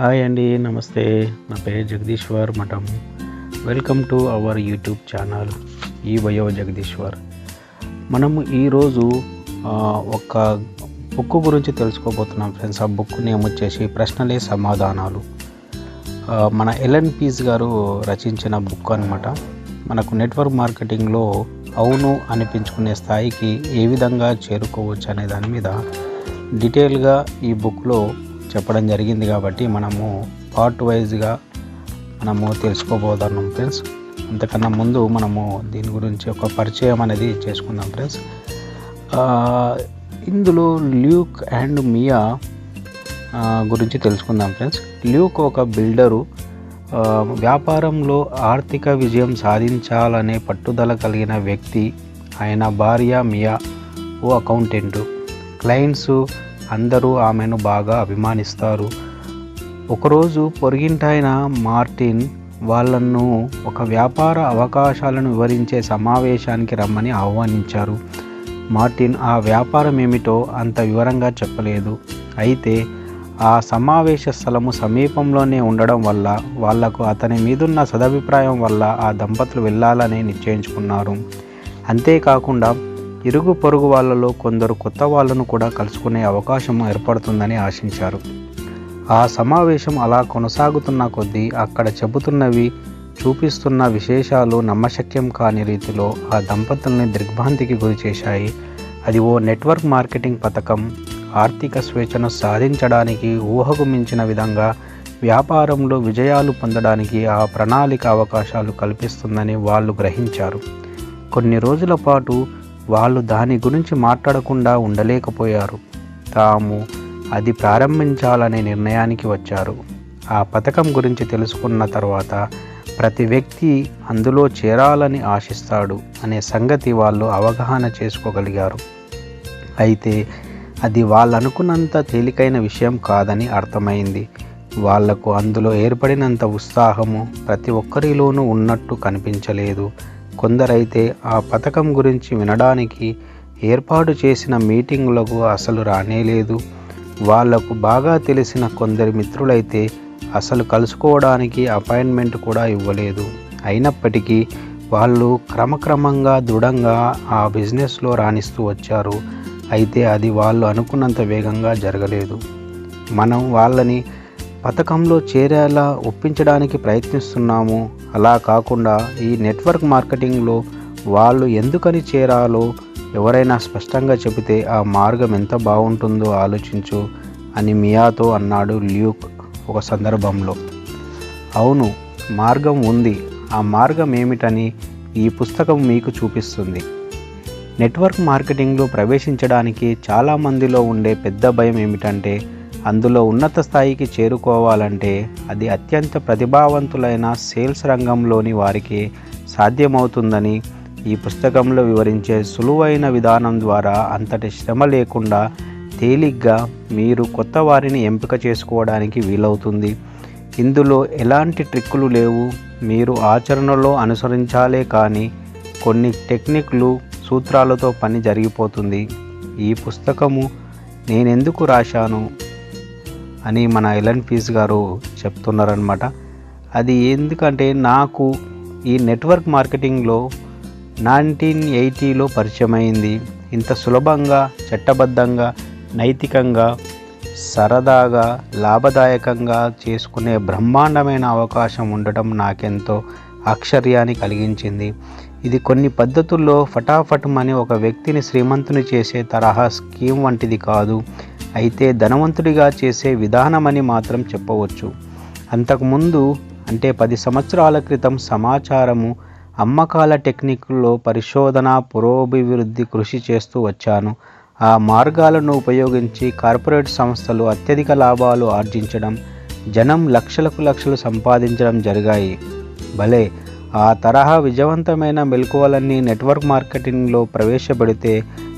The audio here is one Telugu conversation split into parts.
హాయ్ అండి, నమస్తే. నా పేరు జగదీశ్వర్ మఠం. Welcome to our YouTube channel ఈ బయో జగదీశ్వర్. మనము ఈరోజు ఒక బుక్ గురించి తెలుసుకోబోతున్నాం ఫ్రెండ్స్. ఆ బుక్ నేమ్ వచ్చేసి ప్రశ్నలే సమాధానాలు. మన ఎలెన్ పీస్ గారు రచించిన బుక్ అనమాట. మనకు నెట్వర్క్ మార్కెటింగ్లో అవును అనిపించుకునే స్థాయికి ఏ విధంగా చేరుకోవచ్చు అనే దాని మీద డీటెయిల్గా ఈ బుక్లో చెప్పడం జరిగింది. కాబట్టి మనము పార్ట్ వైజ్గా మనము తెలుసుకోబోతున్నాం ఫ్రెండ్స్. అంతకన్నా ముందు మనము దీని గురించి ఒక పరిచయం అనేది చేసుకుందాం ఫ్రెండ్స్. ఇందులో ల్యూక్ అండ్ మియా గురించి తెలుసుకుందాం ఫ్రెండ్స్. ల్యూక్ ఒక బిల్డరు, వ్యాపారంలో ఆర్థిక విజయం సాధించాలనే పట్టుదల కలిగిన వ్యక్తి. ఆయన భార్య మియా ఓ అకౌంటెంటు. క్లయింట్స్ అందరూ ఆమెను బాగా అభిమానిస్తారు. ఒకరోజు పొరుగింటాయన మార్టిన్ వాళ్ళను ఒక వ్యాపార అవకాశాలను వివరించే సమావేశానికి రమ్మని ఆహ్వానించారు. మార్టిన్ ఆ వ్యాపారం ఏమిటో అంత వివరంగా చెప్పలేదు. అయితే ఆ సమావేశ స్థలము సమీపంలోనే ఉండడం వల్ల వాళ్లకు అతని మీదున్న సదభిప్రాయం వల్ల ఆ దంపతులు వెళ్ళాలని నిశ్చయించుకున్నారు. అంతేకాకుండా ఇరుగు పొరుగు వాళ్ళలో కొందరు కొత్త వాళ్ళను కూడా కలుసుకునే అవకాశం ఏర్పడుతుందని ఆశించారు. ఆ సమావేశం అలా కొనసాగుతున్న కొద్దీ అక్కడ చెబుతున్నవి, చూపిస్తున్న విశేషాలు నమ్మశక్యం కాని రీతిలో ఆ దంపతుల్ని దిగ్భ్రాంతికి గురి చేశాయి. అది ఓ నెట్వర్క్ మార్కెటింగ్ పథకం. ఆర్థిక స్వేచ్ఛను సాధించడానికి ఊహకు మించిన విధంగా వ్యాపారంలో విజయాలు పొందడానికి ఆ ప్రణాళిక అవకాశాలు కల్పిస్తుందని వాళ్ళు గ్రహించారు. కొన్ని రోజుల పాటు వాళ్ళు దాని గురించి మాట్లాడకుండా ఉండలేకపోయారు. తాము అది ప్రారంభించాలనే నిర్ణయానికి వచ్చారు. ఆ పథకం గురించి తెలుసుకున్న తర్వాత ప్రతి వ్యక్తి అందులో చేరాలని ఆశిస్తాడు అనే సంగతి వాళ్ళు అవగాహన చేసుకోగలిగారు. అయితే అది వాళ్ళనుకున్నంత తేలికైన విషయం కాదని అర్థమైంది. వాళ్లకు అందులో ఏర్పడినంత ఉత్సాహము ప్రతి ఒక్కరిలోనూ ఉన్నట్టు కనిపించలేదు. కొందరైతే ఆ పథకం గురించి వినడానికి ఏర్పాటు చేసిన మీటింగులకు అసలు రానేలేదు. వాళ్లకు బాగా తెలిసిన కొందరి మిత్రులైతే అసలు కలుసుకోవడానికి అపాయింట్మెంట్ కూడా ఇవ్వలేదు. అయినప్పటికీ వాళ్ళు క్రమక్రమంగా దృఢంగా ఆ బిజినెస్లో రాణిస్తూ వచ్చారు. అయితే అది వాళ్ళు అనుకున్నంత వేగంగా జరగలేదు. మనం వాళ్ళని పథకంలో చేరేలా ఒప్పించడానికి ప్రయత్నిస్తున్నాము. అలా కాకుండా ఈ నెట్వర్క్ మార్కెటింగ్లో వాళ్ళు ఎందుకని చేరాలో ఎవరైనా స్పష్టంగా చెబితే ఆ మార్గం ఎంత బాగుంటుందో ఆలోచించు అని మియాతో అన్నాడు ల్యూక్ ఒక సందర్భంలో. అవును, మార్గం ఉంది. ఆ మార్గం ఏమిటని ఈ పుస్తకం మీకు చూపిస్తుంది. నెట్వర్క్ మార్కెటింగ్లో ప్రవేశించడానికి చాలామందిలో ఉండే పెద్ద భయం ఏమిటంటే అందులో ఉన్నత స్థాయికి చేరుకోవాలంటే అది అత్యంత ప్రతిభావంతులైన సేల్స్ రంగంలోని వారికి సాధ్యమవుతుందని. ఈ పుస్తకంలో వివరించే సులువైన విధానం ద్వారా అంతటి శ్రమ లేకుండా తేలిగ్గా మీరు కొత్త వారిని ఎంపిక చేసుకోవడానికి వీలవుతుంది. ఇందులో ఎలాంటి ట్రిక్కులు లేవు. మీరు ఆచరణలో అనుసరించాలే కానీ కొన్ని టెక్నిక్లు, సూత్రాలతో పని జరిగిపోతుంది. ఈ పుస్తకము నేనెందుకు రాశాను అని మన ఎలెన్ పీస్ గారు చెప్తున్నారనమాట. అది ఎందుకంటే నాకు ఈ నెట్వర్క్ మార్కెటింగ్లో 1980లో పరిచయమైంది. ఇంత సులభంగా, చట్టబద్ధంగా, నైతికంగా, సరదాగా, లాభదాయకంగా చేసుకునే బ్రహ్మాండమైన అవకాశం ఉండటం నాకెంతో ఆశ్చర్యాన్ని కలిగించింది. ఇది కొన్ని పద్ధతుల్లో ఫటాఫటమని ఒక వ్యక్తిని శ్రీమంతుని చేసే తరహా స్కీమ్ వంటిది కాదు. అయితే ధనవంతుడిగా చేసే విధానమని మాత్రం చెప్పవచ్చు. అంతకుముందు అంటే 10 సంవత్సరాల క్రితం సమాచారము, అమ్మకాల టెక్నిక్లో పరిశోధన, పురోభివృద్ధి కృషి చేస్తూ వచ్చాను. ఆ మార్గాలను ఉపయోగించి కార్పొరేట్ సంస్థలు అత్యధిక లాభాలు ఆర్జించడం, జనం లక్షలు సంపాదించడం జరిగాయి. భలే, ఆ తరహా విజయవంతమైన మెలకువలన్నీ నెట్వర్క్ మార్కెటింగ్లో ప్రవేశపెడితే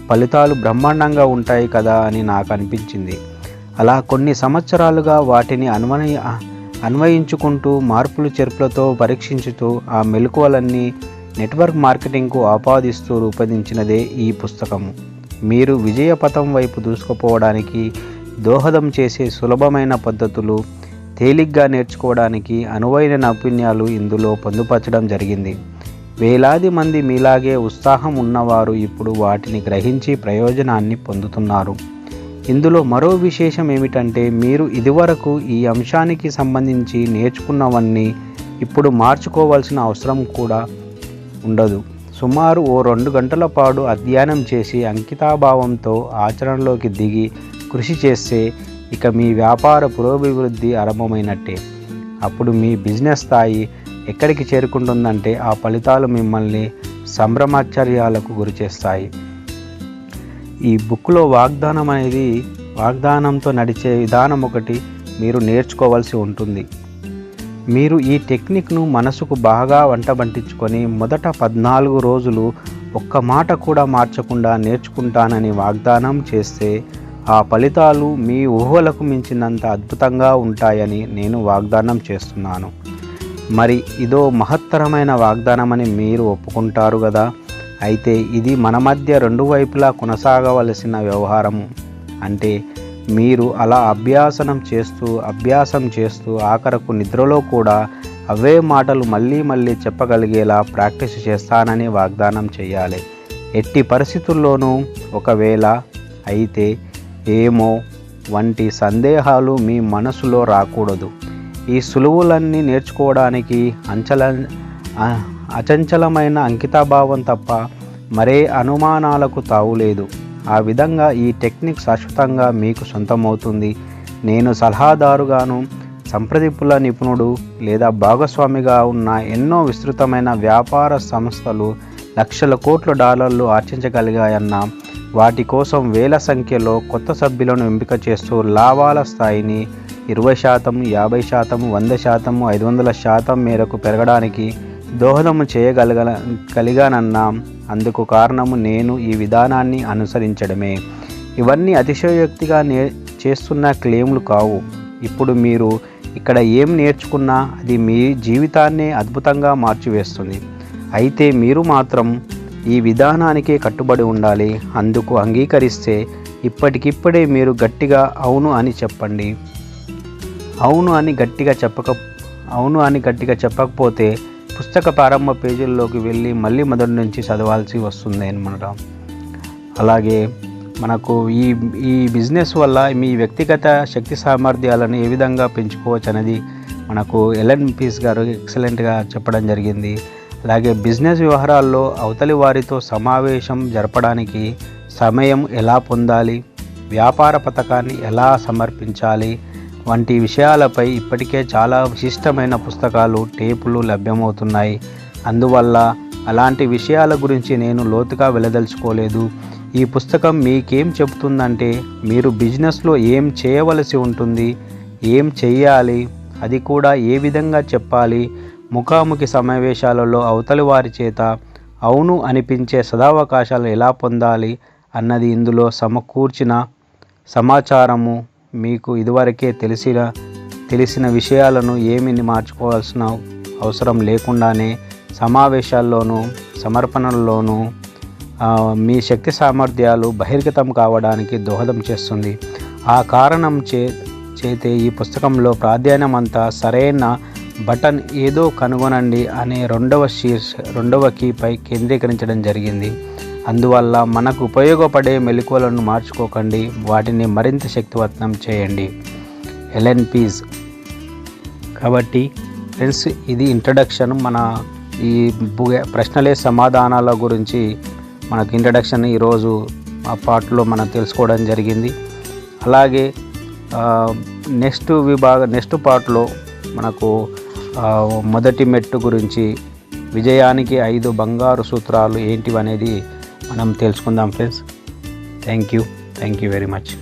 ఫలితాలు బ్రహ్మాండంగా ఉంటాయి కదా అని నాకు అనిపించింది. అలా కొన్ని సంవత్సరాలుగా వాటిని అన్వయించుకుంటూ మార్పులు చేర్పులతో పరీక్షించుతూ ఆ మెలకువలన్నీ నెట్వర్క్ మార్కెటింగ్కు ఆపాదిస్తూ రూపొందించినదే ఈ పుస్తకము. మీరు విజయ పథం వైపు దూసుకుపోవడానికి దోహదం చేసే సులభమైన పద్ధతులు, తేలిగ్గా నేర్చుకోవడానికి అనువైన నైపుణ్యాలు ఇందులో పొందుపరచడం జరిగింది. వేలాది మంది మీలాగే ఉత్సాహం ఉన్నవారు ఇప్పుడు వాటిని గ్రహించి ప్రయోజనాన్ని పొందుతున్నారు. ఇందులో మరో విశేషం ఏమిటంటే, మీరు ఇదివరకు ఈ అంశానికి సంబంధించి నేర్చుకున్నవన్నీ ఇప్పుడు మార్చుకోవాల్సిన అవసరం కూడా ఉండదు. సుమారు 2 గంటల పాటు అధ్యయనం చేసి అంకితాభావంతో ఆచరణలోకి దిగి కృషి చేస్తే ఇక మీ వ్యాపార పురోభివృద్ధి ఆరంభమైనట్టే. అప్పుడు మీ బిజినెస్ స్థాయి ఎక్కడికి చేరుకుంటుందంటే ఆ ఫలితాలు మిమ్మల్ని సంభ్రమాశ్చర్యాలకు గురిచేస్తాయి. ఈ బుక్లో వాగ్దానంతో నడిచే విధానం ఒకటి మీరు నేర్చుకోవాల్సి ఉంటుంది. మీరు ఈ టెక్నిక్ను మనసుకు బాగా వంటబట్టించుకొని మొదట 14 రోజులు ఒక్క మాట కూడా మార్చకుండా నేర్చుకుంటానని వాగ్దానం చేస్తే ఆ ఫలితాలు మీ ఊహలకు మించినంత అద్భుతంగా ఉంటాయని నేను వాగ్దానం చేస్తున్నాను. మరి ఇదో మహత్తరమైన వాగ్దానమని మీరు ఒప్పుకుంటారు కదా. అయితే ఇది మన మధ్య 2 వైపులా కొనసాగవలసిన వ్యవహారము. అంటే మీరు అలా అభ్యాసం చేస్తూ ఆఖరకు నిద్రలో కూడా అవే మాటలు మళ్ళీ చెప్పగలిగేలా ప్రాక్టీస్ చేస్తానని వాగ్దానం చేయాలి. ఎట్టి పరిస్థితుల్లోనూ ఒకవేళ, అయితే, ఏమో వంటి సందేహాలు మీ మనసులో రాకూడదు. ఈ సులువులన్నీ నేర్చుకోవడానికి అచంచలమైన అంకితభావం తప్ప మరే అనుమానాలకు తావులేదు. ఆ విధంగా ఈ టెక్నిక్ శాశ్వతంగా మీకు సొంతమవుతుంది. నేను సలహాదారుగాను, సంప్రదింపుల నిపుణుడు లేదా భాగస్వామిగా ఉన్న ఎన్నో విస్తృతమైన వ్యాపార సంస్థలు లక్షల కోట్ల డాలర్లు ఆర్జించగలిగాయన్న వాటి కోసం వేల సంఖ్యలో కొత్త సభ్యులను ఎంపిక చేస్తూ లాభాల స్థాయిని 20%, 50%, 100%, 500% మేరకు పెరగడానికి దోహదం చేయగలిగానన్న అందుకు కారణము నేను ఈ విధానాన్ని అనుసరించడమే. ఇవన్నీ అతిశయోక్తిగా చేస్తున్న క్లెయిమ్లు కావు. ఇప్పుడు మీరు ఇక్కడ ఏం నేర్చుకున్నా అది మీ జీవితాన్నే అద్భుతంగా మార్చివేస్తుంది. అయితే మీరు మాత్రం ఈ విధానానికే కట్టుబడి ఉండాలి. అందుకు అంగీకరిస్తే ఇప్పటికిప్పుడే మీరు గట్టిగా అవును అని చెప్పండి. అవును అని గట్టిగా చెప్పకపోతే పుస్తక ప్రారంభ పేజీల్లోకి వెళ్ళి మళ్ళీ మొదటి నుంచి చదవాల్సి వస్తుంది అన్నమాట. అలాగే మనకు ఈ బిజినెస్ వల్ల మీ వ్యక్తిగత శక్తి సామర్థ్యాలను ఏ విధంగా పెంచుకోవచ్చు అనేది మనకు ఎలెన్ పీస్ గారు ఎక్సలెంట్గా చెప్పడం జరిగింది. అలాగే బిజినెస్ వ్యవహారాల్లో అవతలి వారితో సమావేశం జరపడానికి సమయం ఎలా పొందాలి, వ్యాపార పథకాన్ని ఎలా సమర్పించాలి వంటి విషయాలపై ఇప్పటికే చాలా విశిష్టమైన పుస్తకాలు, టేపులు లభ్యమవుతున్నాయి. అందువల్ల అలాంటి విషయాల గురించి నేను లోతుగా వెళ్ళదలుచుకోలేదు. ఈ పుస్తకం మీకేం చెబుతుందంటే, మీరు బిజినెస్లో ఏం చేయవలసి ఉంటుంది, ఏం చెయ్యాలి, అది కూడా ఏ విధంగా చెప్పాలి, ముఖాముఖి సమావేశాలలో అవతలి వారి చేత అవును అనిపించే సదావకాశాలు ఎలా పొందాలి అన్నది ఇందులో సమకూర్చిన సమాచారము. మీకు ఇదివరకే తెలిసిన విషయాలను ఏమీ మార్చుకోవాల్సిన అవసరం లేకుండానే సమావేశాల్లోనూ సమర్పణల్లోనూ మీ శక్తి సామర్థ్యాలు బహిర్గతం కావడానికి దోహదం చేస్తుంది. ఆ కారణం చేతే ఈ పుస్తకంలో ప్రాధాన్యమంతా సరైన బటన్ ఏదో కనుగొనండి అనే రెండవ కీపై కేంద్రీకరించడం జరిగింది. అందువల్ల మనకు ఉపయోగపడే మెలకువలను మార్చుకోకండి, వాటిని మరింత శక్తివంతం చేయండి. ఎలెన్ పీస్. కాబట్టి ఫ్రెండ్స్, ఇది ఇంట్రడక్షన్. మన ఈ ప్రశ్నలే సమాధానాల గురించి మనకు ఇంట్రడక్షన్ ఈరోజు ఆ పార్ట్లో మనం తెలుసుకోవడం జరిగింది. అలాగే నెక్స్ట్ పార్ట్లో మనకు మొదటి మెట్టు గురించి, విజయానికి 5 బంగారు సూత్రాలు ఏంటివనేది మనం తెలుసుకుందాం friends. Thank you very much.